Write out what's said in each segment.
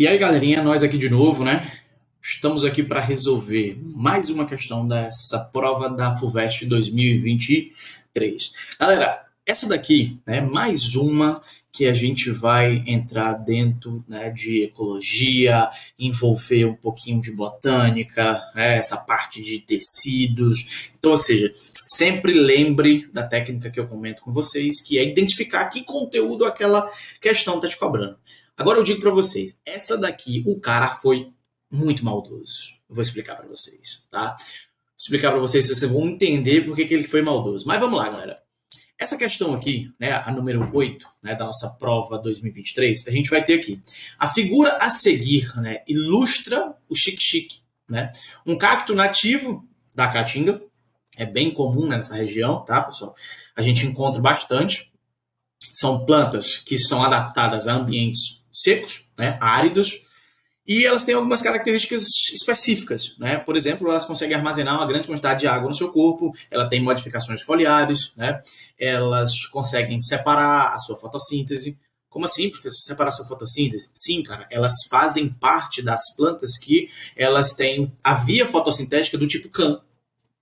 E aí, galerinha, nós aqui de novo, né? Estamos aqui para resolver mais uma questão dessa prova da FUVEST 2023. Galera, essa daqui é mais uma que a gente vai entrar dentro, né, de ecologia, envolver um pouquinho de botânica, né, essa parte de tecidos. Então, ou seja, sempre lembre da técnica que eu comento com vocês, que é identificar que conteúdo aquela questão está te cobrando. Agora eu digo para vocês, essa daqui, o cara foi muito maldoso. Eu vou explicar para vocês, tá? Vou explicar para vocês se vocês vão entender por que ele foi maldoso. Mas vamos lá, galera. Essa questão aqui, né, a número 8, né, da nossa prova 2023, a gente vai ter aqui. A figura a seguir, né, ilustra o xique-xique, né? Um cacto nativo da Caatinga, é bem comum, né, nessa região, tá, pessoal? A gente encontra bastante. São plantas que são adaptadas a ambientes secos, né, áridos, e elas têm algumas características específicas, né? Por exemplo, elas conseguem armazenar uma grande quantidade de água no seu corpo, ela tem modificações foliares, né? Elas conseguem separar a sua fotossíntese. Como assim, professor, separar a sua fotossíntese? Sim, cara, elas fazem parte das plantas que elas têm a via fotossintética do tipo CAM,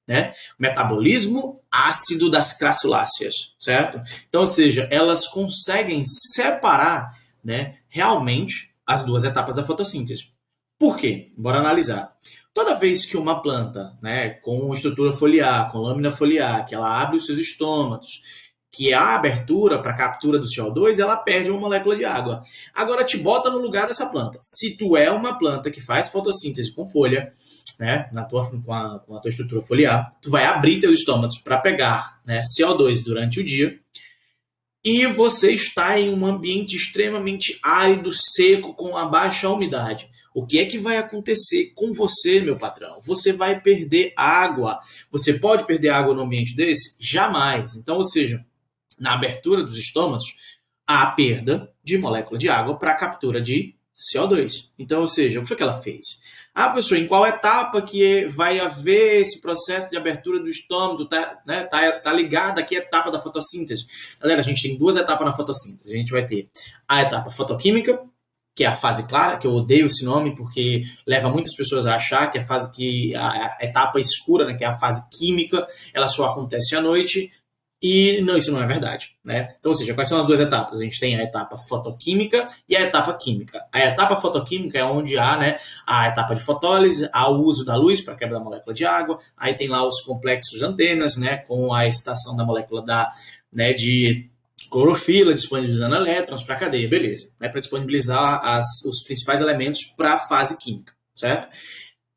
né? Metabolismo ácido das crassuláceas, certo? Então, ou seja, elas conseguem separar, né, realmente as duas etapas da fotossíntese. Por quê? Bora analisar. Toda vez que uma planta, né, com estrutura foliar, com lâmina foliar, que ela abre os seus estômatos, que há abertura para captura do CO2, ela perde uma molécula de água. Agora te bota no lugar dessa planta. Se tu é uma planta que faz fotossíntese com folha, né, com a tua estrutura foliar, tu vai abrir teus estômatos para pegar, né, CO2 durante o dia, e você está em um ambiente extremamente árido, seco, com a baixa umidade. O que é que vai acontecer com você, meu patrão? Você vai perder água. Você pode perder água num ambiente desse? Jamais. Então, ou seja, na abertura dos estômatos, há perda de molécula de água para a captura de CO2. Então, ou seja, o que foi que ela fez? Ah, professor, em qual etapa que vai haver esse processo de abertura do estômago? Tá ligada aqui a etapa da fotossíntese. Galera, a gente tem duas etapas na fotossíntese. A gente vai ter a etapa fotoquímica, que é a fase clara, que eu odeio esse nome porque leva muitas pessoas a achar que a etapa escura, né, que é a fase química, ela só acontece à noite. E não, isso não é verdade, né? Então, ou seja, quais são as duas etapas? A gente tem a etapa fotoquímica e a etapa química. A etapa fotoquímica é onde há, né, a etapa de fotólise, há o uso da luz para quebra da molécula de água, aí tem lá os complexos antenas, né, com a excitação da molécula de clorofila, disponibilizando elétrons para a cadeia, beleza, né, para disponibilizar os principais elementos para a fase química, certo?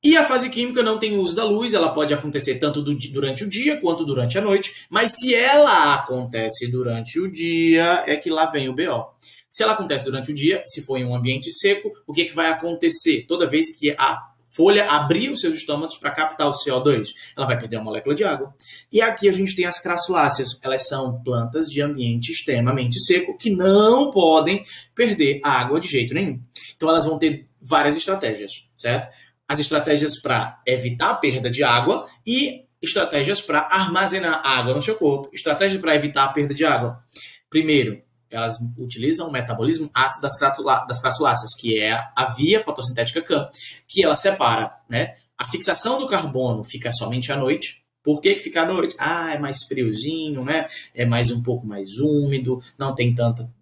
E a fase química não tem uso da luz, ela pode acontecer tanto durante o dia quanto durante a noite, mas se ela acontece durante o dia, é que lá vem o BO. Se ela acontece durante o dia, se for em um ambiente seco, o que vai acontecer? Toda vez que a folha abrir os seus estômatos para captar o CO2, ela vai perder uma molécula de água. E aqui a gente tem as crassuláceas, elas são plantas de ambiente extremamente seco que não podem perder água de jeito nenhum. Então elas vão ter várias estratégias, certo? As estratégias para evitar a perda de água e estratégias para armazenar água no seu corpo. Estratégias para evitar a perda de água. Primeiro, elas utilizam o metabolismo ácido das crassuláceas, que é a via fotossintética CAM, que ela separa, né? A fixação do carbono fica somente à noite. Por que fica à noite? Ah, é mais friozinho, né? É um pouco mais úmido, não tem tanta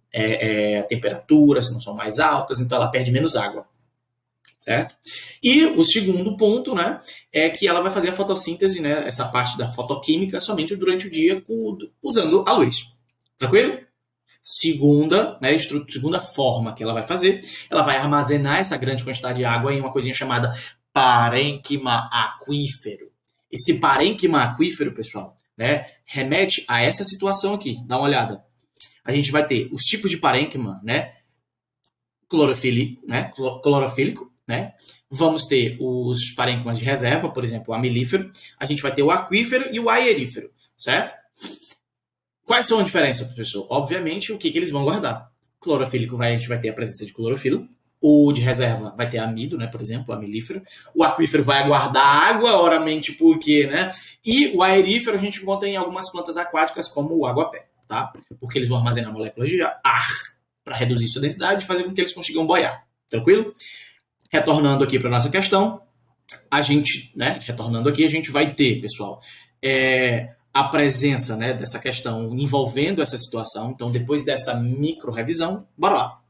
temperaturas, não são mais altas, então ela perde menos água. Certo? E o segundo ponto, né, é que ela vai fazer a fotossíntese, né, essa parte da fotoquímica, somente durante o dia, usando a luz. Tranquilo? Segunda forma que ela vai fazer, ela vai armazenar essa grande quantidade de água em uma coisinha chamada parênquima aquífero. Esse parênquima aquífero, pessoal, né, remete a essa situação aqui. Dá uma olhada. A gente vai ter os tipos de parênquima, né, clorofílico, né? Vamos ter os parênquimas de reserva, por exemplo, o amilífero. A gente vai ter o aquífero e o aerífero, certo? Quais são a diferença, professor? Obviamente, o que eles vão guardar? Clorofílico, a gente vai ter a presença de clorofila. O de reserva vai ter amido, né? Por exemplo, o amilífero. O aquífero vai guardar água, oramente porque, né? E o aerífero a gente encontra em algumas plantas aquáticas, como o aguapé, tá? Porque eles vão armazenar moléculas de ar para reduzir sua densidade e fazer com que eles consigam boiar. Tranquilo? Retornando aqui para nossa questão, a gente vai ter, pessoal, a presença, né, dessa questão envolvendo essa situação. Então, depois dessa micro-revisão, bora lá.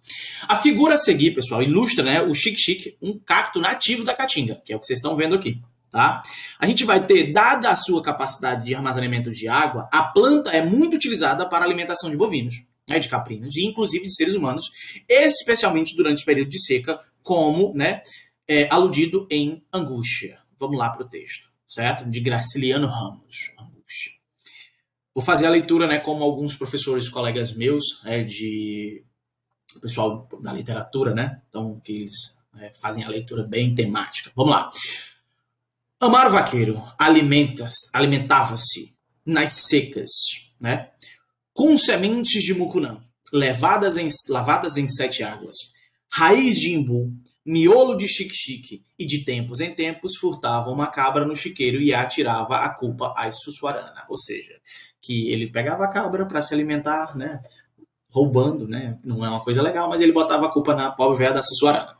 A figura a seguir, pessoal, ilustra, né, o xique-xique, um cacto nativo da Caatinga, que é o que vocês estão vendo aqui. Tá? A gente vai ter, dada a sua capacidade de armazenamento de água, a planta é muito utilizada para a alimentação de bovinos, né, de caprinos e inclusive de seres humanos, especialmente durante o período de seca, como, né, aludido em Angústia. Vamos lá para o texto, certo? De Graciliano Ramos. Angústia. Vou fazer a leitura, né, como alguns professores, colegas meus, de pessoal da literatura, né? Então, que eles fazem a leitura bem temática. Vamos lá. Amaro Vaqueiro alimentava-se nas secas, né, com sementes de mucunã, lavadas em 7 águas, raiz de imbu, miolo de xique-xique, e de tempos em tempos furtava uma cabra no chiqueiro e atirava a culpa às Sussuarana. Ou seja, que ele pegava a cabra para se alimentar, né, roubando, né, não é uma coisa legal, mas ele botava a culpa na pobre velha da Sussuarana.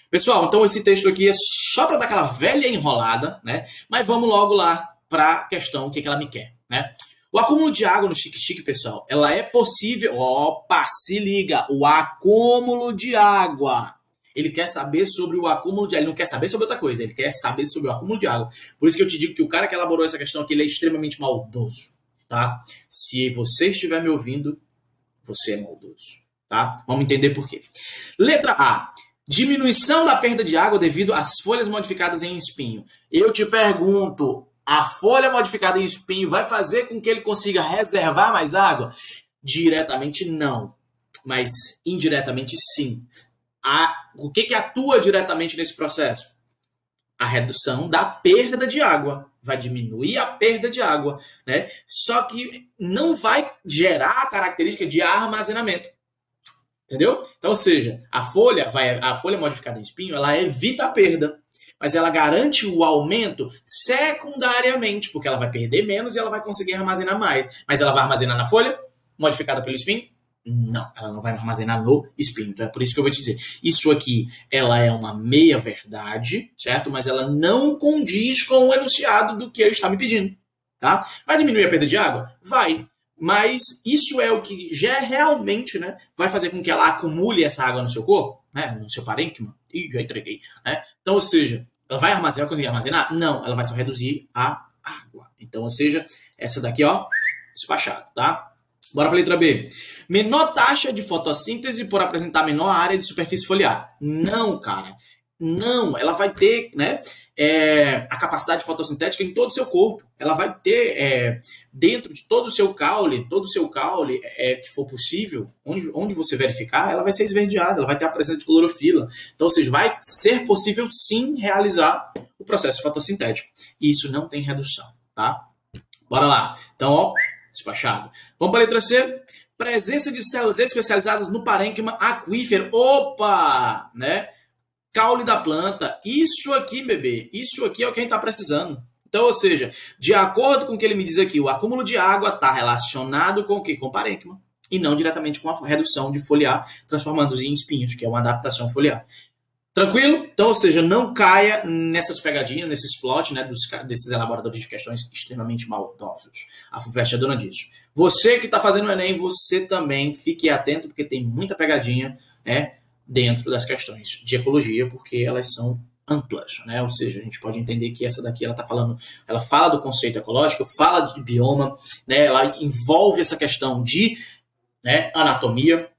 Pessoal, então esse texto aqui é só para dar aquela velha enrolada, né? Mas vamos logo lá para a questão, o que ela me quer, né? O acúmulo de água no xique-xique, pessoal, ela é possível... Opa, se liga! O acúmulo de água. Ele quer saber sobre o acúmulo de água. Ele não quer saber sobre outra coisa, ele quer saber sobre o acúmulo de água. Por isso que eu te digo que o cara que elaborou essa questão aqui, ele é extremamente maldoso, tá? Se você estiver me ouvindo, você é maldoso, tá? Vamos entender por quê. Letra A. Diminuição da perda de água devido às folhas modificadas em espinho. Eu te pergunto, a folha modificada em espinho vai fazer com que ele consiga reservar mais água? Diretamente não, mas indiretamente sim. O que atua diretamente nesse processo? A redução da perda de água. Vai diminuir a perda de água, né? Só que não vai gerar a característica de armazenamento. Entendeu? Então, ou seja, a folha modificada em espinho, ela evita a perda, mas ela garante o aumento secundariamente, porque ela vai perder menos e ela vai conseguir armazenar mais. Mas ela vai armazenar na folha modificada pelo espinho? Não, ela não vai armazenar no espinho. Então é por isso que eu vou te dizer, isso aqui, ela é uma meia-verdade, certo? Mas ela não condiz com o enunciado do que ele está me pedindo, tá? Vai diminuir a perda de água? Vai. Mas isso é o que já realmente, né, vai fazer com que ela acumule essa água no seu corpo, né, no seu parênquima. Ih, já entreguei. Né? Então, ou seja, ela vai conseguir armazenar? Não, ela vai só reduzir a água. Então, ou seja, essa daqui, ó, despachado, tá? Bora para a letra B. Menor taxa de fotossíntese por apresentar menor área de superfície foliar. Não, cara. Não, ela vai ter, né, a capacidade fotossintética em todo o seu corpo. Ela vai ter dentro de todo o seu caule, que for possível, onde você verificar, ela vai ser esverdeada, ela vai ter a presença de clorofila. Então, ou seja, vai ser possível sim realizar o processo fotossintético. E isso não tem redução, tá? Bora lá. Então, ó, despachado. Vamos para a letra C. Presença de células especializadas no parênquima aquífero. Opa! Né? Caule da planta. Isso aqui, bebê, isso aqui é o que a gente está precisando. Então, ou seja, de acordo com o que ele me diz aqui, o acúmulo de água está relacionado com o quê? Com o parênquima. E não diretamente com a redução de foliar, transformando-os em espinhos, que é uma adaptação foliar. Tranquilo? Então, ou seja, não caia nessas pegadinhas, nesses plot, né, desses elaboradores de questões extremamente maldosos. A FUVEST é dona disso. Você que está fazendo o Enem, você também fique atento, porque tem muita pegadinha, né, dentro das questões de ecologia, porque elas são amplas, né? Ou seja, a gente pode entender que essa daqui ela fala do conceito ecológico, fala de bioma, né? Ela envolve essa questão de, né, anatomia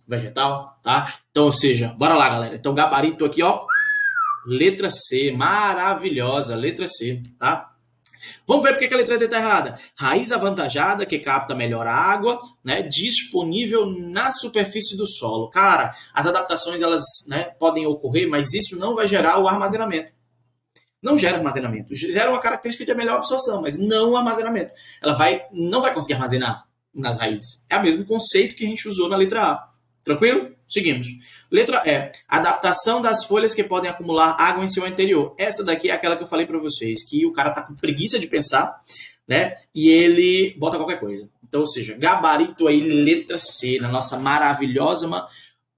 vegetal, tá? Então, ou seja, bora lá, galera. Então, gabarito aqui, ó, letra C, maravilhosa, letra C, tá? Vamos ver porque que a letra D está errada. Raiz avantajada, que capta melhor a água, né, disponível na superfície do solo. Cara, as adaptações, elas, né, podem ocorrer, mas isso não vai gerar o armazenamento. Não gera armazenamento. Gera uma característica de melhor absorção, mas não armazenamento. Ela não vai conseguir armazenar nas raízes. É o mesmo conceito que a gente usou na letra A. Tranquilo? Seguimos. Letra E. Adaptação das folhas que podem acumular água em seu interior. Essa daqui é aquela que eu falei para vocês, que o cara tá com preguiça de pensar, né? E ele bota qualquer coisa. Então, ou seja, gabarito aí, letra C, na nossa maravilhosa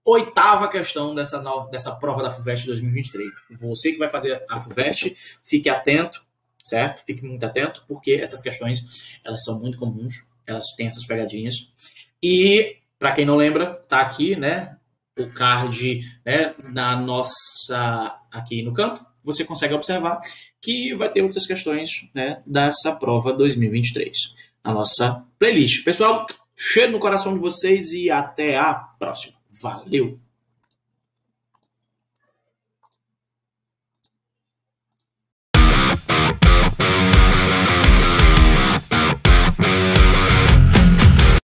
8ª questão dessa prova da FUVEST 2023. Você que vai fazer a FUVEST, fique atento, certo? Fique muito atento, porque essas questões, elas são muito comuns, elas têm essas pegadinhas. E, para quem não lembra, tá aqui, né, o card, né, aqui no canto, você consegue observar que vai ter outras questões, né, dessa prova 2023 na nossa playlist. Pessoal, cheiro no coração de vocês e até a próxima. Valeu!